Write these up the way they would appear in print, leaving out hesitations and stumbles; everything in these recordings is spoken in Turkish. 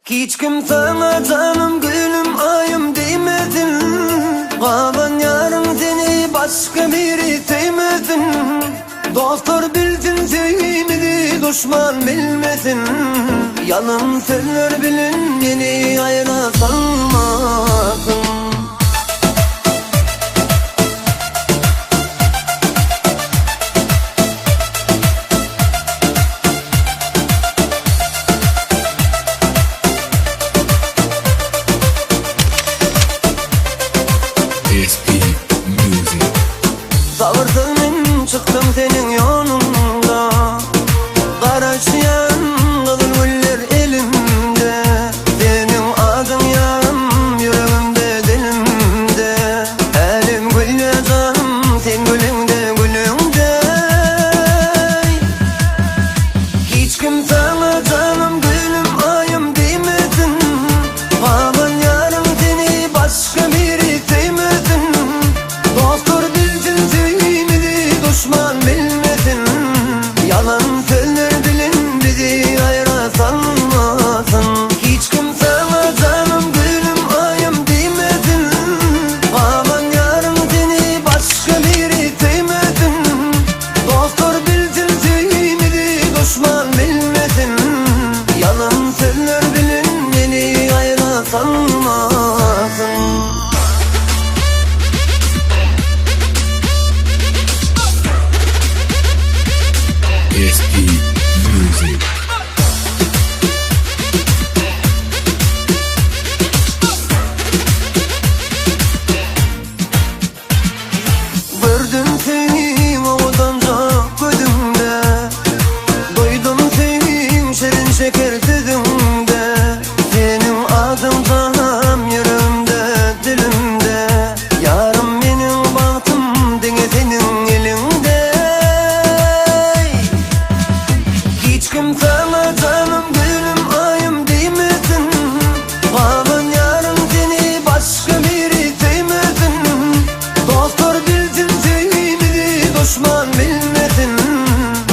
Hiç kim sana canım gülüm ayım demedin. Kalan yarın seni başka biri sevmedin. Dostlar bildin sevmedi, düşman bilmesin. Yalan söyler bilin, beni ayıra salmasın. SP Music. Savırdım çıktım senin yolunda. Karaşayan kızıl güller elimde. Senin adın yanım yüreğimde dilimde. Elim gül yazarım sen gülünde gülünde. Hiç kim sana canım gülüm ayım demedin. Kalan yarın seni başka biri sevmedin. Dostlar bildin sevmedi, düşman bilmedin. Yalan söyler bilin, bizi ayıra salmasın. Hiç kim sana canım gülüm ayım demedin. Kalan yarın seni başka biri sevmedin. Dostlar bildin sevmedi, düşman bilmedin. Yalan söyler bilin, beni ayıra salmasın. SP Music. Gördüm seni oğudanca gözümde. Duydum seni şirin şeker sözünde. Senin adın canım yüreğimde dilimde. Yarım benim bahtım denge senin elinde. Hiç kim sana canım gülüm ayım demedin. Kalan yarın seni başka biri sevmedin. Dostlar bildin sevmedi, düşman bilmedin.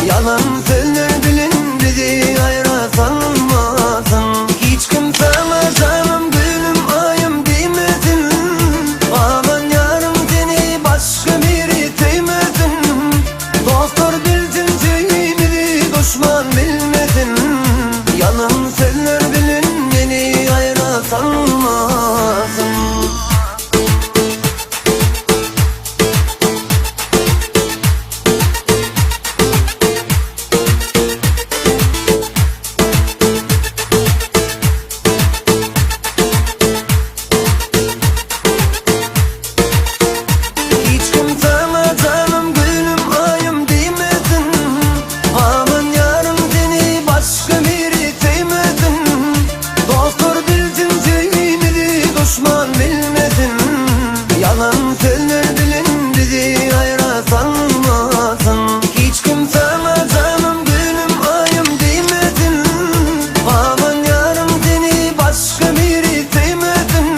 Yalan söyler bilin, bizi ayıra salmasın. Hiç kim sana canım gülüm ayım demedin. Kalan yarın seni başka biri sevmedin. Dostlar bildin sevmedi, düşman bilmedin. Yalan söyler bilin, beni ayıra salmasın. Hiç kim sana canım gülüm ayım demedin. Kalan yarın seni başka biri sevmedin. Dostlar bildin sevmedi, düşman bilmedin. Yalan söyler bilin, bizi ayıra salmasın. Hiç kim sana canım gülüm ayım demedin. Kalan yarın seni başka biri sevmedin.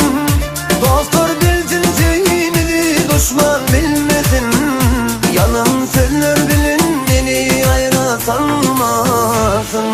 Dostlar bildin sevmedi, düşman bilmedin. Yalan söyler bilin, beni ayıra salmasın.